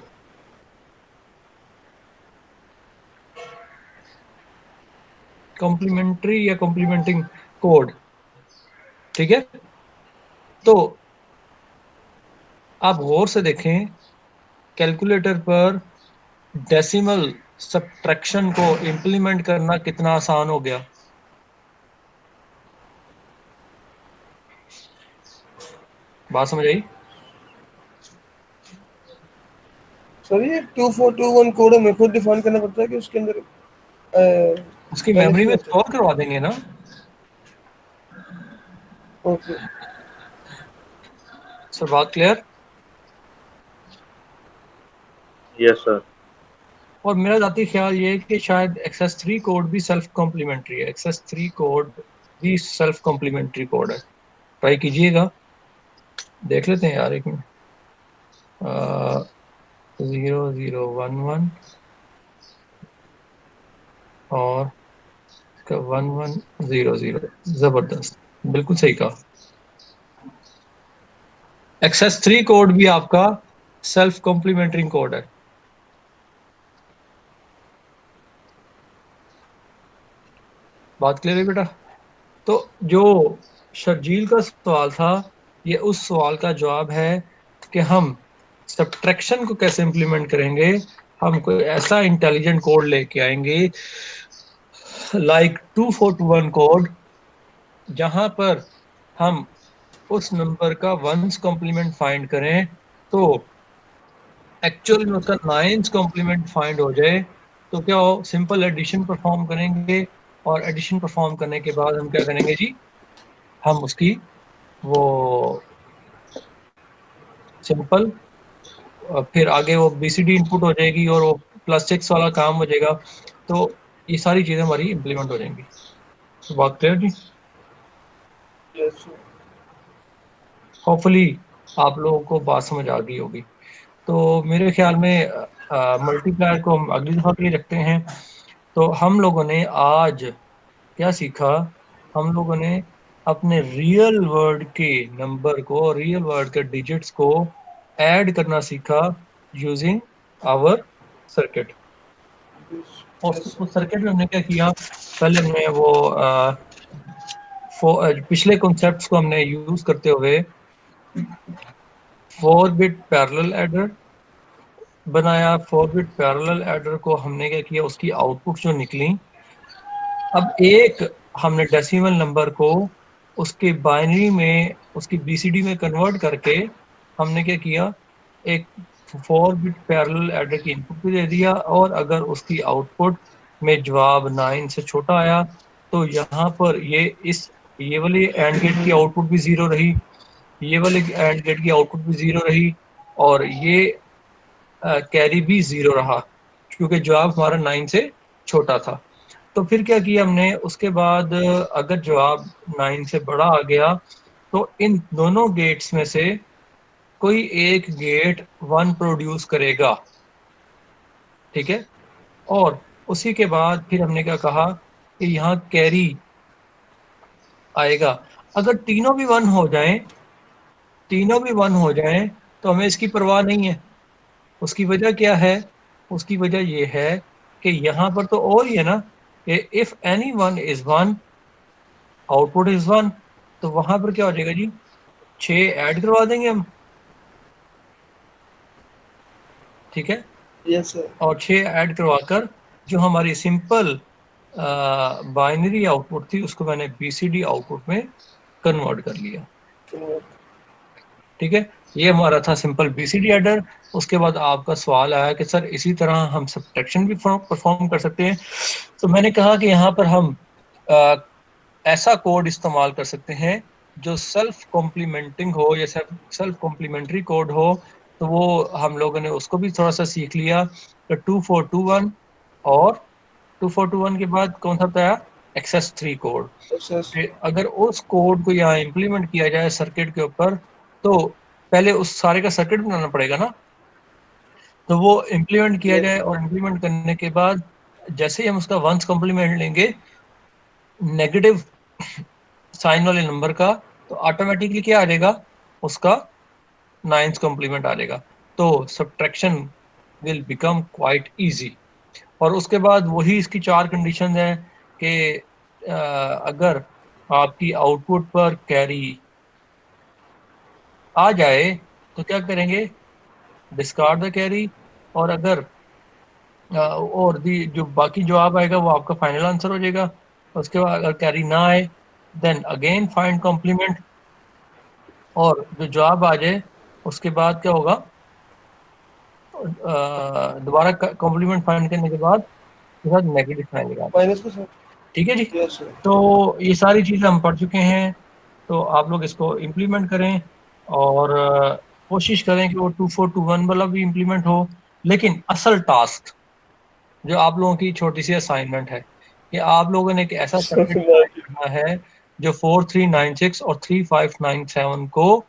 कॉम्प्लीमेंट्री या कॉम्प्लीमेंटिंग कोड, ठीक है। तो आप गौर से देखें, कैलकुलेटर पर डेसिमल सब्ट्रैक्शन को इंप्लीमेंट करना कितना आसान हो गया। बात समझ आई? सर ये 2421 कोड हमें खुद डिफाइन करना पड़ता है कि उसके अंदर उसकी पहले मेमोरी से में होता स्टोर करवा देंगे ना। है? ओके। सर बात क्लियर? Yes, sir. और मेरा जाती ख्याल ये है कि शायद एक्सेस 3 कोड भी सेल्फ कॉम्प्लीमेंट्री है। एक्सेस 3 कोड भी सेल्फ कॉम्प्लीमेंट्री कोड है। ट्राई कीजिएगा, देख लेते हैं यार एक मिनट। 0011 और 1100, जबरदस्त, बिल्कुल सही कहा। एक्सेस 3 कोड भी आपका सेल्फ कॉम्प्लीमेंट्री कोड है। बात क्लियर है बेटा? तो जो शर्जील का सवाल था, ये उस सवाल का जवाब है कि हम सब्ट्रैक्शन को कैसे इंप्लीमेंट करेंगे। हम कोई ऐसा इंटेलिजेंट कोड लेके आएंगे लाइक 2421 कोड, जहां पर हम उस नंबर का वंस कॉम्प्लीमेंट फाइंड करें, तो एक्चुअल में उसका 9 कॉम्प्लीमेंट फाइंड हो जाए। तो क्या हो, सिंपल एडिशन परफॉर्म करेंगे, और एडिशन परफॉर्म करने के बाद हम क्या करेंगे जी, हम उसकी वो सिंपल, फिर आगे वो बीसीडी इनपुट हो जाएगी और वो +6 वाला काम हो जाएगा। तो ये सारी चीजें हमारी इम्प्लीमेंट हो जाएंगी। तो बात क्लियर जी? Yes sir. होपफुली आप लोगों को बात समझ आ गई होगी। तो मेरे ख्याल में मल्टीप्लायर को हम अगली दफा के लिए रखते हैं। तो हम लोगों ने आज क्या सीखा? हम लोगों ने अपने रियल वर्ड के नंबर को, रियल वर्ड के डिजिट्स को ऐड करना सीखा यूजिंग आवर सर्किट। और यस उस सर्किट में हमने क्या किया, पहले हमने वो पिछले कॉन्सेप्ट्स को हमने यूज करते हुए 4 बिट पैरेलल एडर बनाया। 4 बिट पैरेलल एडर को हमने क्या किया, उसकी आउटपुट जो निकली, अब एक हमने डेसिमल नंबर को उसके बाइनरी में, उसकी बीसीडी में कन्वर्ट करके हमने क्या किया, एक 4 बिट पैरेलल एडर की इनपुट भी दे दिया। और अगर उसकी आउटपुट में जवाब 9 से छोटा आया, तो यहाँ पर ये वाली एंड गेट की आउटपुट भी 0 रही, ये वाले एंड गेट की आउटपुट भी 0 रही, और ये कैरी भी 0 रहा, क्योंकि जवाब हमारा 9 से छोटा था। तो फिर क्या किया हमने, उसके बाद अगर जवाब 9 से बड़ा आ गया, तो इन दोनों गेट्स में से कोई एक गेट 1 प्रोड्यूस करेगा, ठीक है। और उसी के बाद फिर हमने क्या कहा कि यहाँ कैरी आएगा। अगर तीनों भी 1 हो जाएं, तीनों भी 1 हो जाएं तो हमें इसकी परवाह नहीं है। उसकी वजह क्या है? उसकी वजह ये है कि यहाँ पर तो और ही है ना कि if any one is 1 output is 1, तो वहां पर क्या हो जाएगा जी? 6 ऐड करवा देंगे हम, ठीक है, यस सर। और 6 ऐड करवाकर जो हमारी सिंपल बाइनरी आउटपुट थी उसको मैंने बीसीडी आउटपुट में कन्वर्ट कर लिया, ठीक है। ये हमारा था सिंपल बीसीडी एडर। उसके बाद आपका सवाल आया कि सर इसी तरह हम सब्ट्रैक्शन भी परफॉर्म कर सकते हैं। तो मैंने कहा कि यहाँ पर हम ऐसा कोड इस्तेमाल कर सकते हैं जो सेल्फ कॉम्प्लीमेंटिंग हो या सेल्फ कॉम्प्लीमेंट्री कोड हो। तो वो हम लोगों ने उसको भी थोड़ा सा सीख लिया। तो 2421 और 2421 के बाद कौन सा बताया? Excess 3 code. अगर उस कोड को यहाँ इम्प्लीमेंट किया जाए सर्किट के ऊपर तो पहले उस सारे का सर्किट बनाना पड़ेगा ना। तो वो इम्प्लीमेंट किया जाए और इम्प्लीमेंट करने के बाद जैसे ही हम उसका वंस कॉम्प्लीमेंट लेंगे नेगेटिव साइन वाले नंबर का, तो ऑटोमेटिकली क्या आ जाएगा? उसका 9th कॉम्प्लीमेंट आ जाएगा। तो subtraction will become quite easy. और उसके बाद वही इसकी 4 कंडीशन है कि अगर आपकी आउटपुट पर कैरी आ जाए तो क्या करेंगे? Discard the carry. और अगर और भी जो बाकी जवाब आएगा वो आपका फाइनल आंसर हो जाएगा। उसके बाद अगर कैरी ना आए देन अगेन फाइंड कॉम्प्लीमेंट, और जो जवाब आ जाए उसके बाद क्या होगा? दोबारा कॉम्प्लीमेंट फाइंड करने के बाद नेगेटिव साइन लगा, ठीक है जी। तो ये सारी चीज़ें हम पढ़ चुके हैं। तो आप लोग इसको इम्प्लीमेंट करें और कोशिश करें कि वो 2421 वाला भी इम्प्लीमेंट हो। लेकिन असल टास्क जो आप लोगों की छोटी सी असाइनमेंट है कि आप लोगों ने एक ऐसा सर्किट करना है जो 4396 और 3597 को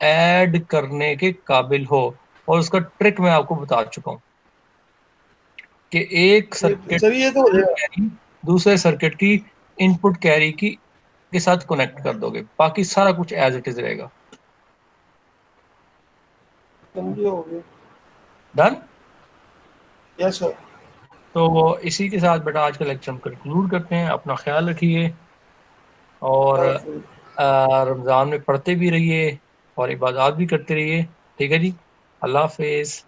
ऐड करने के काबिल हो। और उसका ट्रिक मैं आपको बता चुका हूँ कि एक सर्किट ये तो कैरी दूसरे सर्किट की इनपुट कैरी की के साथ कनेक्ट कर दोगे, बाकी सारा कुछ एज इट इज रहेगा। डन? Yes sir. तो इसी के साथ बेटा आज का लेक्चर हम कंक्लूड करते हैं। अपना ख्याल रखिए और रमज़ान में पढ़ते भी रहिए और इबादत भी करते रहिए, ठीक है जी। अल्लाह हाफिज़।